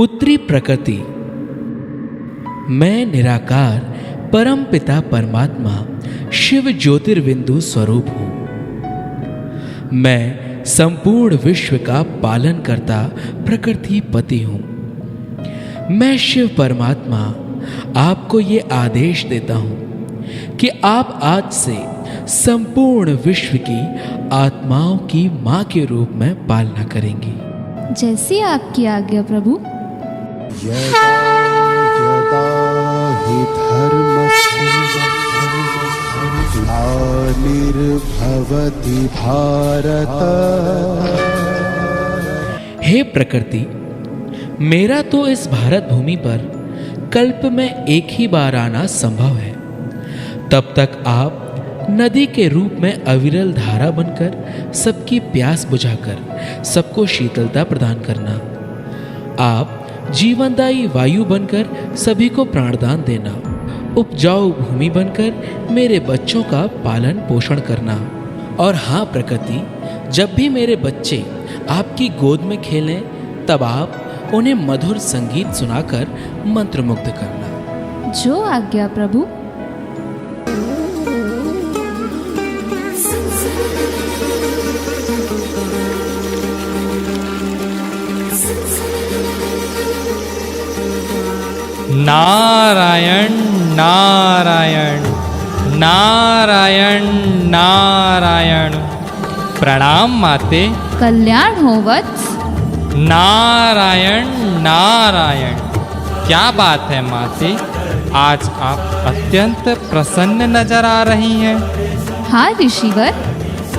पुत्री प्रकृति, मैं निराकार परम पिता परमात्मा शिव ज्योतिर्बिंदु स्वरूप हूं। मैं संपूर्ण विश्व का पालन करता प्रकृति पति हूं। मैं शिव परमात्मा आपको ये आदेश देता हूं कि आप आज से संपूर्ण विश्व की आत्माओं की मां के रूप में पालना करेंगी। जैसी आपकी आज्ञा प्रभु। यदा यदा हि धर्मस्य ग्लानिर्भवति भारत। हे प्रकृति, मेरा तो इस भारत भूमि पर कल्प में एक ही बार आना संभव है। तब तक आप नदी के रूप में अविरल धारा बनकर सबकी प्यास बुझाकर सबको शीतलता प्रदान करना। आप जीवनदायी वायु बनकर सभी को प्राणदान देना। उपजाऊ भूमि बनकर मेरे बच्चों का पालन पोषण करना। और हाँ प्रकृति, जब भी मेरे बच्चे आपकी गोद में खेलें तब आप उन्हें मधुर संगीत सुनाकर मंत्रमुग्ध करना। जो आज्ञा प्रभु। नारायण नारायण नारायण नारायण। प्रणाम माते। कल्याण हो वत्स। नारायण नारायण। क्या बात है माते, आज आप अत्यंत प्रसन्न नजर आ रही हैं। हाँ ऋषिवर,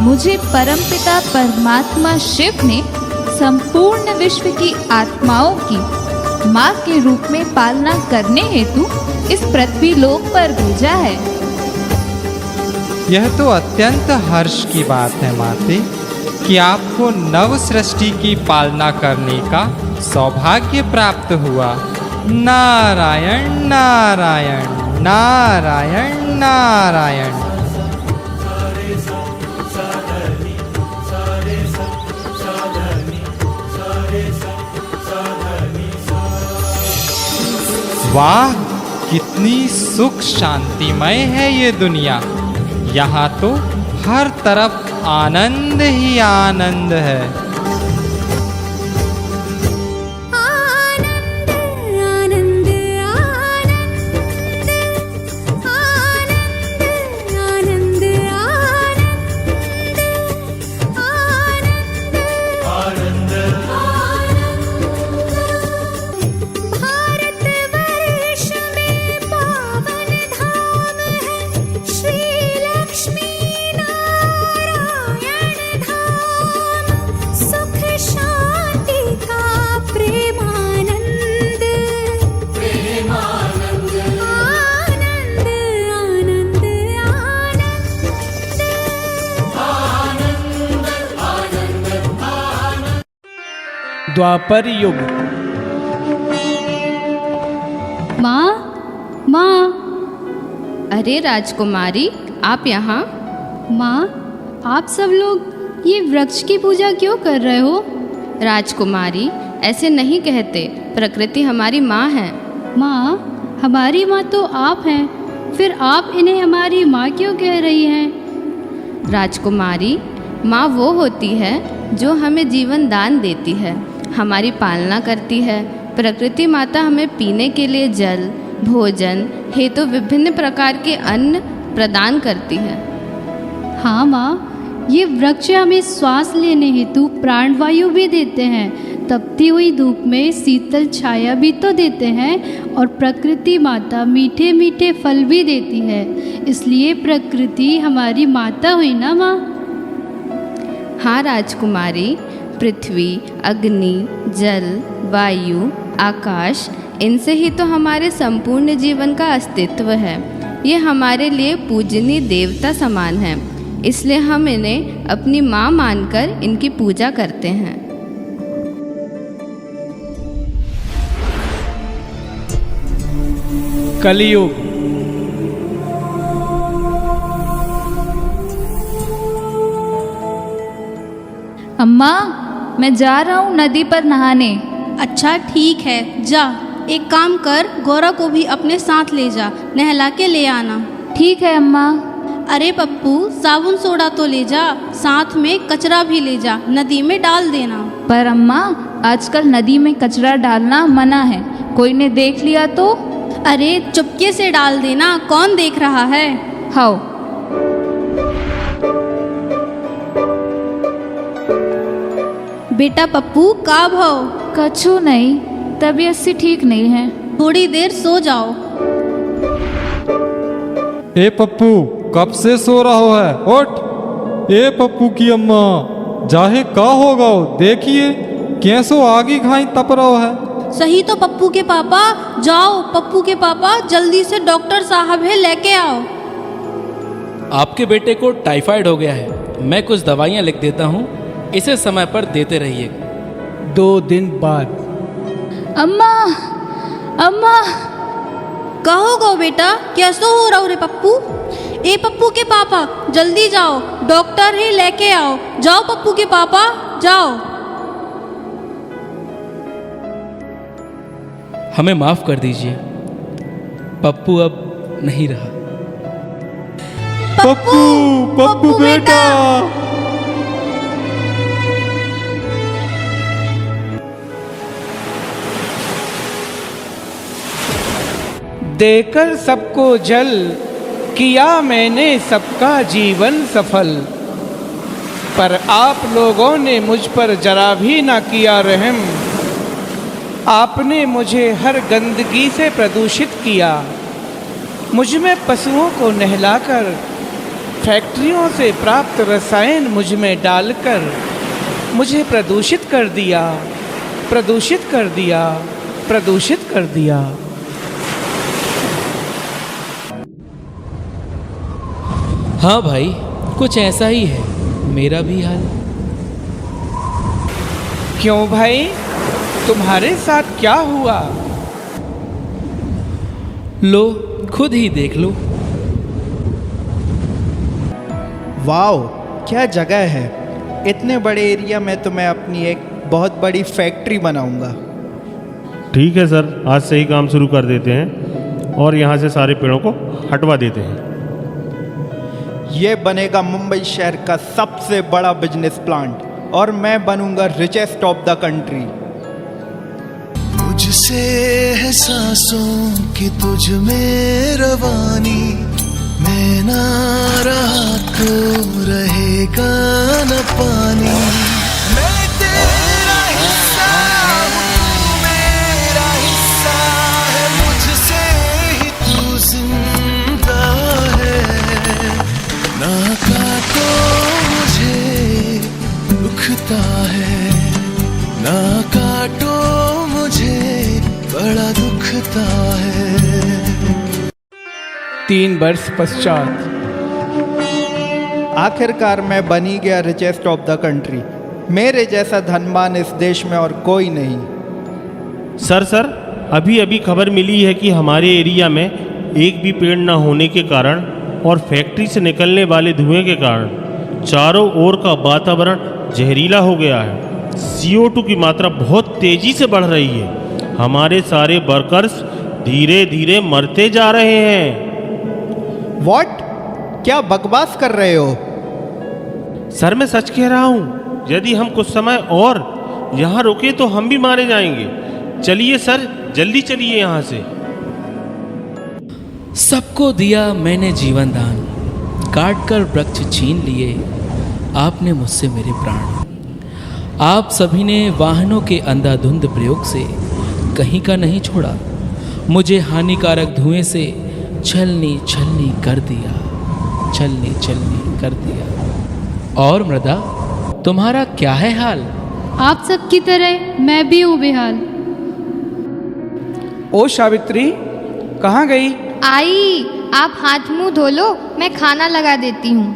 मुझे परमपिता परमात्मा शिव ने संपूर्ण विश्व की आत्माओं की माँ के रूप में पालना करने हेतु इस पृथ्वी लोक पर भेजा है। यह तो अत्यंत हर्ष की बात है माते कि आपको नव सृष्टि की पालना करने का सौभाग्य प्राप्त हुआ। नारायण नारायण नारायण नारायण। वाह, कितनी सुख शांतिमय है ये दुनिया। यहाँ तो हर तरफ आनंद ही आनंद है। आनंद आनंद आनंद आनंद आनंद आनंद आनंद। भारत वर्ष में पावन धाम है श्री लक्ष्मी नारायण धाम। सुख शांति का प्रेमानंद प्रेमानंद आनंद आनंद आनंद। द्वापर युग। माँ माँ। अरे राजकुमारी, आप यहाँ? माँ, आप सब लोग ये वृक्ष की पूजा क्यों कर रहे हो? राजकुमारी, ऐसे नहीं कहते। प्रकृति हमारी माँ है। माँ, हमारी माँ तो आप हैं, फिर आप इन्हें हमारी माँ क्यों कह रही हैं? राजकुमारी, माँ वो होती है जो हमें जीवन दान देती है, हमारी पालना करती है। प्रकृति माता हमें पीने के लिए जल, भोजन हेतु विभिन्न प्रकार के अन्न प्रदान करती है। हाँ माँ, ये वृक्ष हमें श्वास लेने हेतु प्राणवायु भी देते हैं, तपती हुई धूप में शीतल छाया भी तो देते हैं, और प्रकृति माता मीठे मीठे फल भी देती है। इसलिए प्रकृति हमारी माता हुई ना माँ। हाँ राजकुमारी, पृथ्वी, अग्नि, जल, वायु, आकाश, इनसे ही तो हमारे संपूर्ण जीवन का अस्तित्व है। ये हमारे लिए पूजनीय देवता समान है, इसलिए हम इन्हें अपनी माँ मानकर इनकी पूजा करते हैं। कलियुग। अम्मा, मैं जा रहा हूँ नदी पर नहाने, अच्छा ठीक है, जा एक काम कर, गौरा को भी अपने साथ ले जा, नहला के ले आना। ठीक है अम्मा। अरे पप्पू, साबुन सोडा तो ले जा, साथ में कचरा भी ले जा, नदी में डाल देना। पर अम्मा, आजकल नदी में कचरा डालना मना है, कोई ने देख लिया तो? अरे चुपके से डाल देना, कौन देख रहा है। हाओ। बेटा पप्पू, का भाव? कछु नहीं, तबीयत सी ठीक नहीं है। थोड़ी देर सो जाओ। ए पप्पू, कब से सो रहा है, उठ। ए पप्पू की अम्मा, जाहे का होगा, देखिए कैसो आगी घाई तप रहा है। सही तो पप्पू के पापा, जाओ पप्पू के पापा, जल्दी से डॉक्टर साहब है, लेके आओ। आपके बेटे को टाइफाइड हो गया है, मैं कुछ दवाइयाँ लिख देता हूँ, इसे समय पर देते रहिए। 2 दिन बाद। अम्मा, अम्मा। कहो गो बेटा, कैसो हो रहा रे पप्पू? ए पप्पू के पापा, जल्दी जाओ, डॉक्टर है, लेके आओ। जाओ पप्पू के पापा, जाओ। हमें माफ कर दीजिए, पप्पू अब नहीं रहा। पप्पू, पप्पू बेटा। देकर सबको जल, किया मैंने सबका जीवन सफल। पर आप लोगों ने मुझ पर जरा भी ना किया रहम। आपने मुझे हर गंदगी से प्रदूषित किया, मुझ में पशुओं को नहलाकर, फैक्ट्रियों से प्राप्त रसायन मुझ में डालकर मुझे प्रदूषित कर दिया, प्रदूषित कर दिया, प्रदूषित कर दिया। हाँ भाई, कुछ ऐसा ही है मेरा भी हाल। क्यों भाई, तुम्हारे साथ क्या हुआ? लो खुद ही देख लो। वाओ, क्या जगह है। इतने बड़े एरिया में तो मैं अपनी एक बहुत बड़ी फैक्ट्री बनाऊंगा। ठीक है सर, आज से ही काम शुरू कर देते हैं और यहाँ से सारे पेड़ों को हटवा देते हैं। ये बनेगा मुंबई शहर का सबसे बड़ा बिजनेस प्लांट और मैं बनूंगा रिचेस्ट ऑफ द कंट्री। तुझसे है सांसों की तुझ में रवानी, मैं ना रहा तो रहेगा न पानी। मैं तेरा हिस्सा हूँ, मेरा हिस्सा है, मुझसे ही तू जिंदा है। ना काटो मुझे दुखता है, ना काटो मुझे बड़ा दुखता है। 3 वर्ष पश्चात। आखिरकार मैं बनी गया रिचेस्ट ऑफ द कंट्री। मेरे जैसा धनवान इस देश में और कोई नहीं। सर, अभी अभी खबर मिली है कि हमारे एरिया में एक भी पेड़ न होने के कारण और फैक्ट्री से निकलने वाले धुएं के कारण चारों ओर का वातावरण जहरीला हो गया है। CO2 की मात्रा बहुत तेजी से बढ़ रही है। हमारे सारे वर्कर्स धीरे धीरे मरते जा रहे हैं। व्हाट? क्या बकवास कर रहे हो? सर, मैं सच कह रहा हूँ। यदि हम कुछ समय और यहाँ रुके तो हम भी मारे जाएंगे। चलिए सर, जल्दी चलिए यहाँ से। सबको दिया मैंने जीवन दान, काट कर वृक्ष छीन लिए आपने मुझसे मेरे प्राण। आप सभी ने वाहनों के अंधाधुंध प्रयोग से कहीं का नहीं छोड़ा, मुझे हानिकारक धुएं से छलनी छलनी कर दिया, छलनी छलनी कर दिया। और मृदा, तुम्हारा क्या है हाल? आप सबकी तरह मैं भी हूँ बेहाल। ओ सावित्री, कहाँ गई? आई, आप हाथ मुंह धो लो, मैं खाना लगा देती हूँ।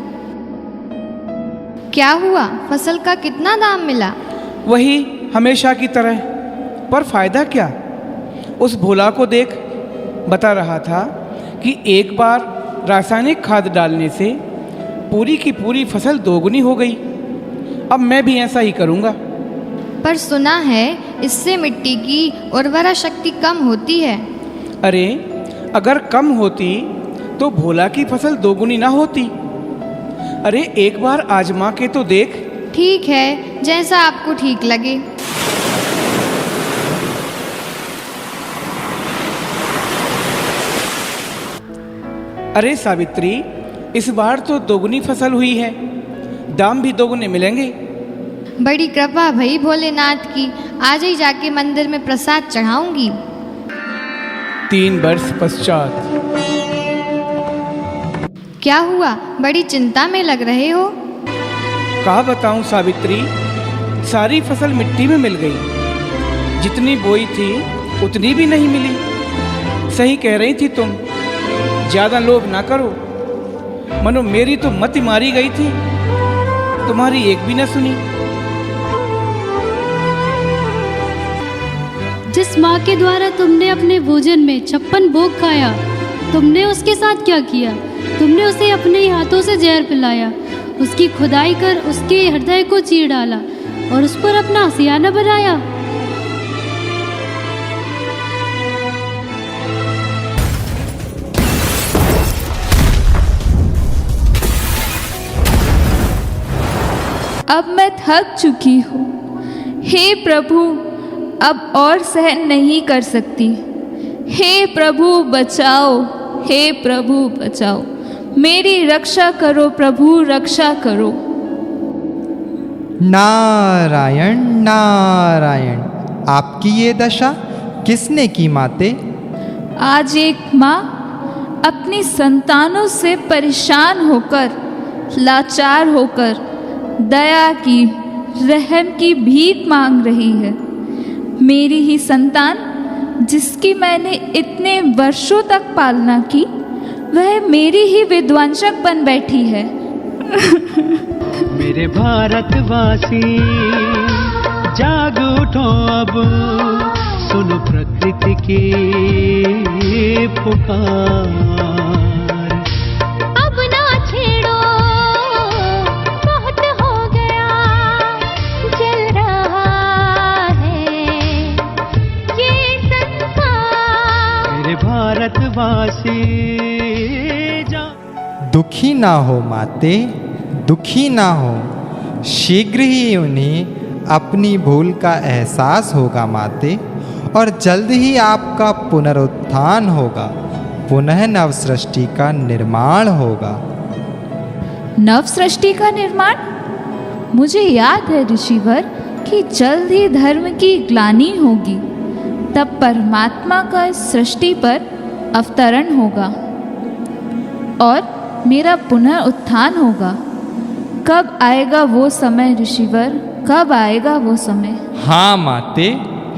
क्या हुआ, फसल का कितना दाम मिला? वही हमेशा की तरह, पर फायदा क्या? उस भोला को देख, बता रहा था कि एक बार रासायनिक खाद डालने से पूरी की पूरी फसल दोगुनी हो गई। अब मैं भी ऐसा ही करूँगा। पर सुना है इससे मिट्टी की उर्वरा शक्ति कम होती है। अरे अगर कम होती तो भोला की फसल दोगुनी ना होती। अरे एक बार आजमा के तो देख। ठीक है, जैसा आपको ठीक लगे। अरे सावित्री, इस बार तो दोगुनी फसल हुई है, दाम भी दोगुने मिलेंगे। बड़ी कृपा भई भोलेनाथ की। आज ही जाके मंदिर में प्रसाद चढ़ाऊंगी। 3 वर्ष पश्चात। क्या हुआ, बड़ी चिंता में लग रहे हो? कहा बताऊं सावित्री, सारी फसल मिट्टी में मिल गई। जितनी बोई थी उतनी भी नहीं मिली। सही कह रही थी तुम, ज्यादा लोभ ना करो। मनो मेरी तो मति मारी गई थी, तुम्हारी एक भी न सुनी। जिस माँ के द्वारा तुमने अपने भोजन में 56 भोग खाया, तुमने उसके साथ क्या किया? तुमने उसे अपने ही हाथों से जहर पिलाया, उसकी खुदाई कर उसके हृदय को चीर डाला और उस पर अपना सियाना बनाया। अब मैं थक चुकी हूँ। हे प्रभु, अब और सहन नहीं कर सकती। हे प्रभु बचाओ, हे प्रभु बचाओ, मेरी रक्षा करो प्रभु, रक्षा करो। नारायण नारायण, आपकी ये दशा किसने की माते? आज एक माँ अपनी संतानों से परेशान होकर, लाचार होकर दया की, रहम की भीख मांग रही है। मेरी ही संतान, जिसकी मैंने इतने वर्षों तक पालना की, वह मेरी ही विध्वंसक बन बैठी है। मेरे भारतवासी जाग उठो अब, सुनो प्रकृति की पुकार। अब ना छेड़ो, बहुत हो गया, जल रहा है ये संसार। मेरे भारतवासी दुखी ना हो माते, दुखी ना हो। शीघ्र ही उन्हें अपनी भूल का एहसास होगा माते, और जल्द ही आपका पुनरुत्थान होगा, पुनः नव सृष्टि का निर्माण होगा। नव सृष्टि का निर्माण? मुझे याद है ऋषिवर कि जल्द ही धर्म की ग्लानि होगी, तब परमात्मा का इस सृष्टि पर अवतरण होगा और मेरा पुनः उत्थान होगा। कब आएगा वो समय ऋषिवर, कब आएगा वो समय? हाँ माते,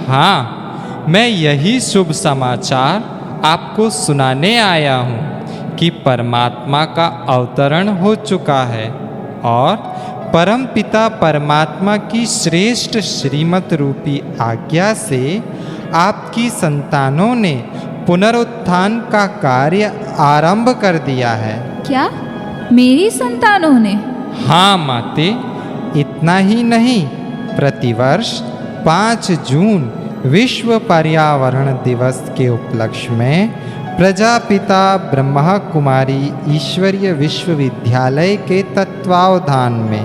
हाँ, मैं यही शुभ समाचार आपको सुनाने आया हूँ कि परमात्मा का अवतरण हो चुका है और परम पिता परमात्मा की श्रेष्ठ श्रीमत रूपी आज्ञा से आपकी संतानों ने पुनरुत्थान का कार्य आरंभ कर दिया है। क्या मेरी संतानों ने? हाँ माते, इतना ही नहीं, प्रतिवर्ष 5 जून विश्व पर्यावरण दिवस के उपलक्ष्य में प्रजापिता ब्रह्मा कुमारी ईश्वरीय विश्वविद्यालय के तत्वावधान में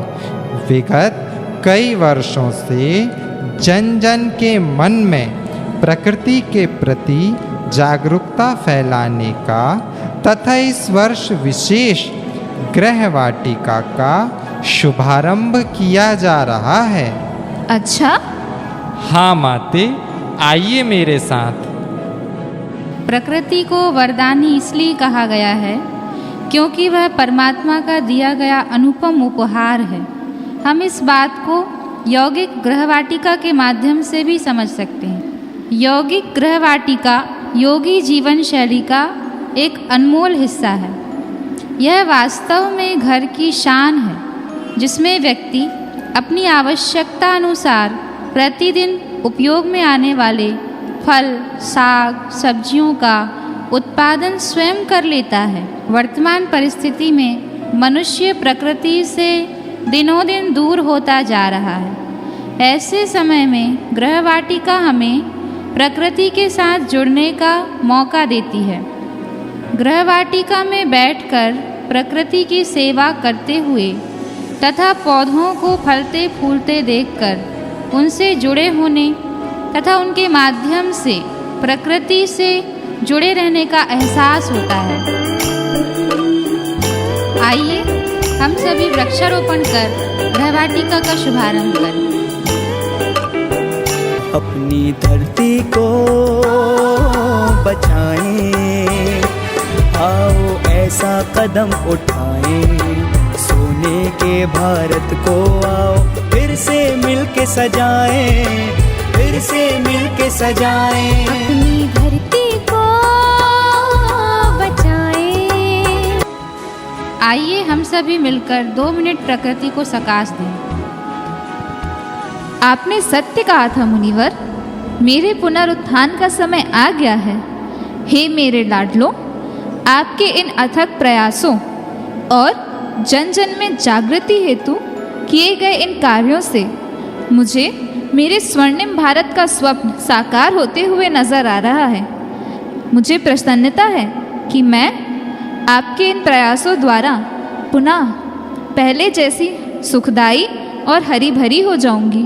विगत कई वर्षों से जन जन के मन में प्रकृति के प्रति जागरूकता फैलाने का तथा इस वर्ष विशेष ग्रह वाटिका का शुभारंभ किया जा रहा है। अच्छा? हाँ माते, आइए मेरे साथ। प्रकृति को वरदानी इसलिए कहा गया है क्योंकि वह परमात्मा का दिया गया अनुपम उपहार है। हम इस बात को यौगिक ग्रहवाटिका के माध्यम से भी समझ सकते हैं। यौगिक ग्रहवाटिका योगी जीवन शैली का एक अनमोल हिस्सा है। यह वास्तव में घर की शान है, जिसमें व्यक्ति अपनी आवश्यकता अनुसार प्रतिदिन उपयोग में आने वाले फल, साग, सब्जियों का उत्पादन स्वयं कर लेता है। वर्तमान परिस्थिति में मनुष्य प्रकृति से दिनों दिन दूर होता जा रहा है। ऐसे समय में गृहवाटिका हमें प्रकृति के साथ जुड़ने का मौका देती है। गृहवाटिका में बैठकर प्रकृति की सेवा करते हुए तथा पौधों को फलते फूलते देखकर उनसे जुड़े होने तथा उनके माध्यम से प्रकृति से जुड़े रहने का एहसास होता है। आइए हम सभी वृक्षारोपण कर गृहवाटिका का शुभारंभ करें। अपनी धरती को बचाएं, आओ ऐसा कदम उठाएं, सोने के भारत को आओ फिर से मिलके सजाएं, फिर से मिलके सजाएं। अपनी धरती को बचाएं। आइए हम सभी मिलकर 2 मिनट प्रकृति को सकाश दें। आपने सत्य कहा था मुनिवर, मेरे पुनरुत्थान का समय आ गया है। हे मेरे लाडलो, आपके इन अथक प्रयासों और जन जन में जागृति हेतु किए गए इन कार्यों से मुझे मेरे स्वर्णिम भारत का स्वप्न साकार होते हुए नजर आ रहा है। मुझे प्रसन्नता है कि मैं आपके इन प्रयासों द्वारा पुनः पहले जैसी सुखदायी और हरी भरी हो जाऊंगी।